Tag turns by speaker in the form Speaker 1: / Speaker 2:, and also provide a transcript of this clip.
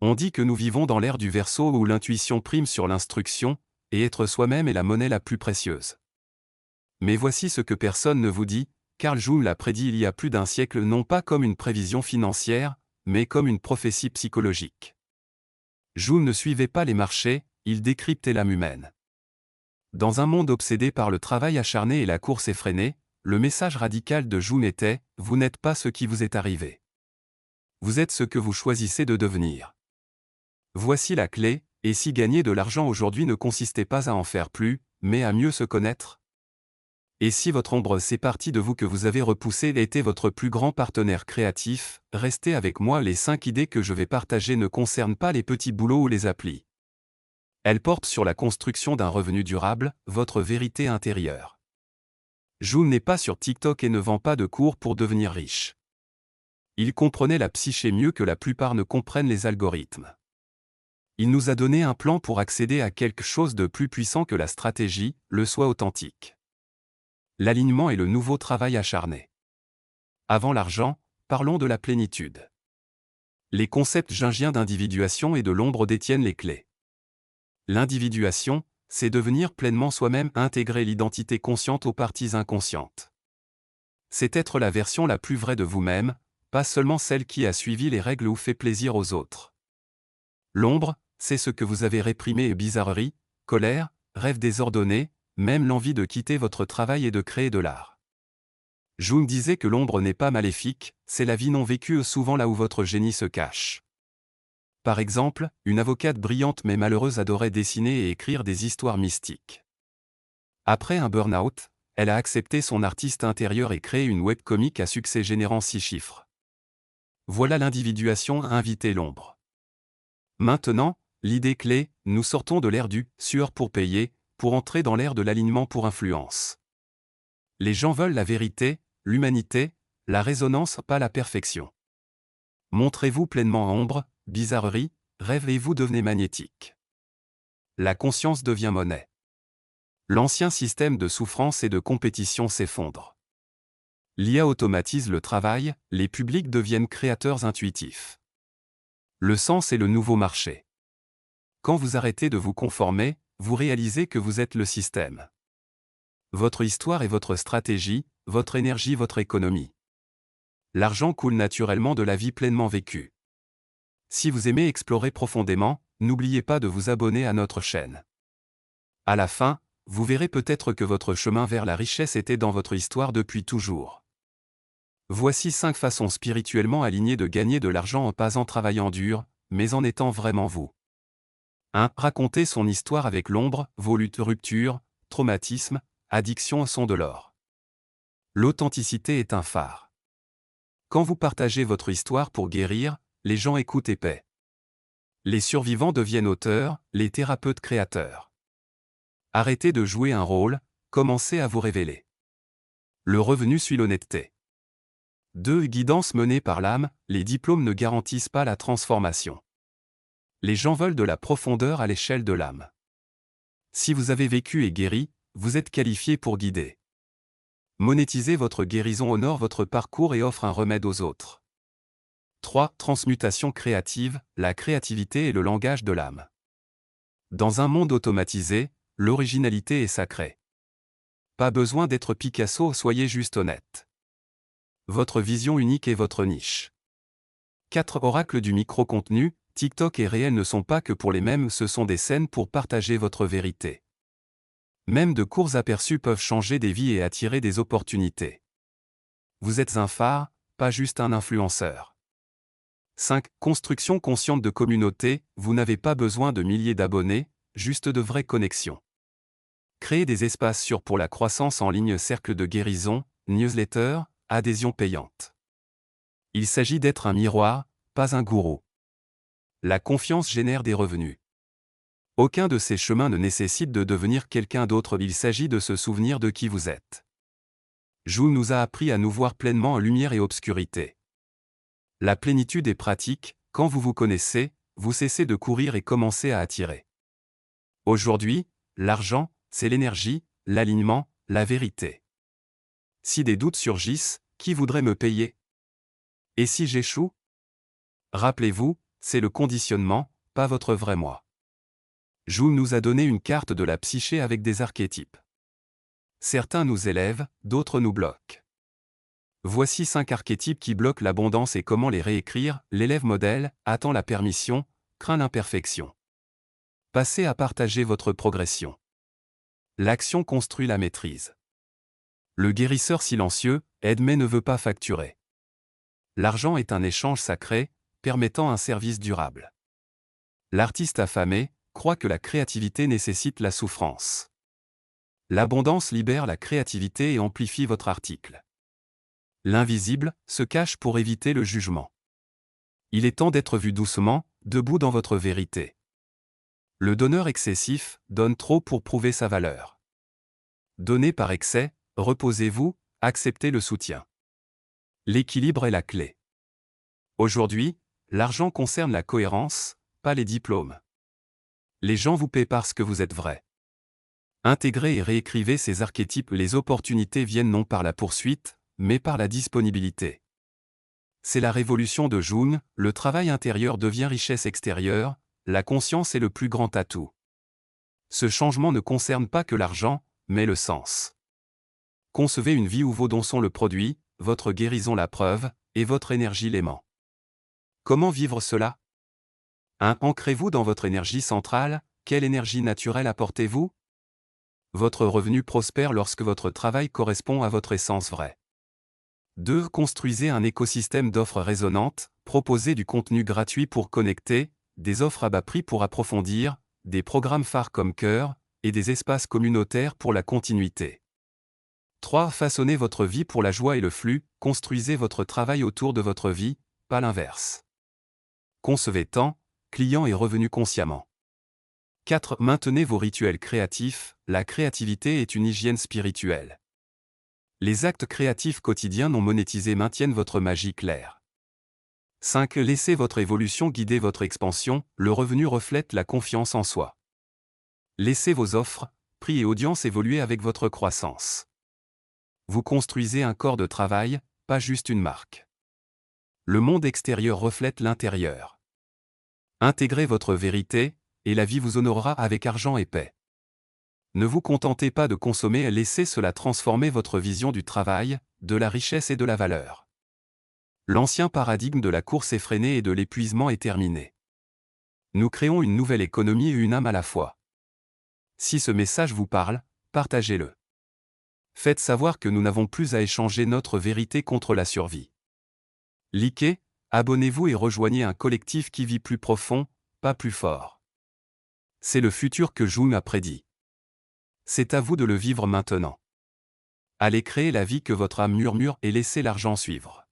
Speaker 1: On dit que nous vivons dans l'ère du Verseau où l'intuition prime sur l'instruction, et être soi-même est la monnaie la plus précieuse. Mais voici ce que personne ne vous dit, Carl Jung l'a prédit il y a plus d'un siècle non pas comme une prévision financière, mais comme une prophétie psychologique. Jung ne suivait pas les marchés, il décryptait l'âme humaine. Dans un monde obsédé par le travail acharné et la course effrénée, le message radical de Jung était « Vous n'êtes pas ce qui vous est arrivé. Vous êtes ce que vous choisissez de devenir. » Voici la clé, et si gagner de l'argent aujourd'hui ne consistait pas à en faire plus, mais à mieux se connaître? Et si votre ombre, ces parties de vous que vous avez repoussées, était votre plus grand partenaire créatif, restez avec moi, les 5 idées que je vais partager ne concernent pas les petits boulots ou les applis. Elles portent sur la construction d'un revenu durable, votre vérité intérieure. Jung n'est pas sur TikTok et ne vend pas de cours pour devenir riche. Il comprenait la psyché mieux que la plupart ne comprennent les algorithmes. Il nous a donné un plan pour accéder à quelque chose de plus puissant que la stratégie, le soi authentique. L'alignement est le nouveau travail acharné. Avant l'argent, parlons de la plénitude. Les concepts jungiens d'individuation et de l'ombre détiennent les clés. L'individuation, c'est devenir pleinement soi-même, intégrer l'identité consciente aux parties inconscientes. C'est être la version la plus vraie de vous-même, pas seulement celle qui a suivi les règles ou fait plaisir aux autres. L'ombre, c'est ce que vous avez réprimé et bizarrerie, colère, rêve désordonné, même l'envie de quitter votre travail et de créer de l'art. Jung disait que l'ombre n'est pas maléfique, c'est la vie non vécue, souvent là où votre génie se cache. Par exemple, une avocate brillante mais malheureuse adorait dessiner et écrire des histoires mystiques. Après un burn-out, elle a accepté son artiste intérieur et créé une webcomic à succès générant 6 chiffres. Voilà l'individuation, inviter l'ombre. Maintenant, l'idée clé, nous sortons de l'ère du « sueur pour payer » pour entrer dans l'ère de l'alignement pour influence. Les gens veulent la vérité, l'humanité, la résonance, pas la perfection. Montrez-vous pleinement ombre, bizarrerie, rêve et vous devenez magnétique. La conscience devient monnaie. L'ancien système de souffrance et de compétition s'effondre. L'IA automatise le travail, les publics deviennent créateurs intuitifs. Le sens est le nouveau marché. Quand vous arrêtez de vous conformer, vous réalisez que vous êtes le système. Votre histoire est votre stratégie, votre énergie, votre économie. L'argent coule naturellement de la vie pleinement vécue. Si vous aimez explorer profondément, n'oubliez pas de vous abonner à notre chaîne. À la fin, vous verrez peut-être que votre chemin vers la richesse était dans votre histoire depuis toujours. Voici 5 façons spirituellement alignées de gagner de l'argent pas en travaillant dur, mais en étant vraiment vous. 1. Raconter son histoire avec l'ombre, vos luttes, ruptures, traumatismes, addictions sont de l'or. L'authenticité est un phare. Quand vous partagez votre histoire pour guérir, les gens écoutent et paient. Les survivants deviennent auteurs, les thérapeutes créateurs. Arrêtez de jouer un rôle, commencez à vous révéler. Le revenu suit l'honnêteté. 2. Guidance menée par l'âme, les diplômes ne garantissent pas la transformation. Les gens veulent de la profondeur à l'échelle de l'âme. Si vous avez vécu et guéri, vous êtes qualifié pour guider. Monétisez votre guérison, honore votre parcours et offre un remède aux autres. 3. Transmutation créative, la créativité est le langage de l'âme. Dans un monde automatisé, l'originalité est sacrée. Pas besoin d'être Picasso, soyez juste honnête. Votre vision unique est votre niche. 4. Oracle du micro-contenu, TikTok et réel ne sont pas que pour les mèmes, ce sont des scènes pour partager votre vérité. Même de courts aperçus peuvent changer des vies et attirer des opportunités. Vous êtes un phare, pas juste un influenceur. 5. Construction consciente de communauté, vous n'avez pas besoin de milliers d'abonnés, juste de vraies connexions. Créez des espaces sûrs pour la croissance en ligne, cercle de guérison, newsletter, adhésion payante. Il s'agit d'être un miroir, pas un gourou. La confiance génère des revenus. Aucun de ces chemins ne nécessite de devenir quelqu'un d'autre, il s'agit de se souvenir de qui vous êtes. Jung nous a appris à nous voir pleinement en lumière et obscurité. La plénitude est pratique, quand vous vous connaissez, vous cessez de courir et commencez à attirer. Aujourd'hui, l'argent, c'est l'énergie, l'alignement, la vérité. Si des doutes surgissent, qui voudrait me payer? Et si j'échoue? Rappelez-vous, C'est le conditionnement, pas votre vrai moi. Jung nous a donné une carte de la psyché avec des archétypes. Certains nous élèvent, d'autres nous bloquent. Voici 5 archétypes qui bloquent l'abondance et comment les réécrire. L'élève modèle attend la permission, craint l'imperfection. Passez à partager votre progression. L'action construit la maîtrise. Le guérisseur silencieux aide mais ne veut pas facturer. L'argent est un échange sacré, permettant un service durable. L'artiste affamé croit que la créativité nécessite la souffrance. L'abondance libère la créativité et amplifie votre article. L'invisible se cache pour éviter le jugement. Il est temps d'être vu doucement, debout dans votre vérité. Le donneur excessif donne trop pour prouver sa valeur. Donnez par excès, reposez-vous, acceptez le soutien. L'équilibre est la clé. Aujourd'hui, l'argent concerne la cohérence, pas les diplômes. Les gens vous paient parce que vous êtes vrai. Intégrez et réécrivez ces archétypes. Les opportunités viennent non par la poursuite, mais par la disponibilité. C'est la révolution de Jung, le travail intérieur devient richesse extérieure, la conscience est le plus grand atout. Ce changement ne concerne pas que l'argent, mais le sens. Concevez une vie où vos dons sont le produit, votre guérison la preuve, et votre énergie l'aimant. Comment vivre cela? 1. Ancrez-vous dans votre énergie centrale. Quelle énergie naturelle apportez-vous? Votre revenu prospère lorsque votre travail correspond à votre essence vraie. 2. Construisez un écosystème d'offres résonantes, proposez du contenu gratuit pour connecter, des offres à bas prix pour approfondir, des programmes phares comme Cœur, et des espaces communautaires pour la continuité. 3. Façonnez votre vie pour la joie et le flux, construisez votre travail autour de votre vie, pas l'inverse. Concevez temps, clients et revenus consciemment. 4. Maintenez vos rituels créatifs, la créativité est une hygiène spirituelle. Les actes créatifs quotidiens non monétisés maintiennent votre magie claire. 5. Laissez votre évolution guider votre expansion, le revenu reflète la confiance en soi. Laissez vos offres, prix et audience évoluer avec votre croissance. Vous construisez un corps de travail, pas juste une marque. Le monde extérieur reflète l'intérieur. Intégrez votre vérité, et la vie vous honorera avec argent et paix. Ne vous contentez pas de consommer, laissez cela transformer votre vision du travail, de la richesse et de la valeur. L'ancien paradigme de la course effrénée et de l'épuisement est terminé. Nous créons une nouvelle économie et une âme à la fois. Si ce message vous parle, partagez-le. Faites savoir que nous n'avons plus à échanger notre vérité contre la survie. Likez, abonnez-vous et rejoignez un collectif qui vit plus profond, pas plus fort. C'est le futur que Jung a prédit. C'est à vous de le vivre maintenant. Allez créer la vie que votre âme murmure et laissez l'argent suivre.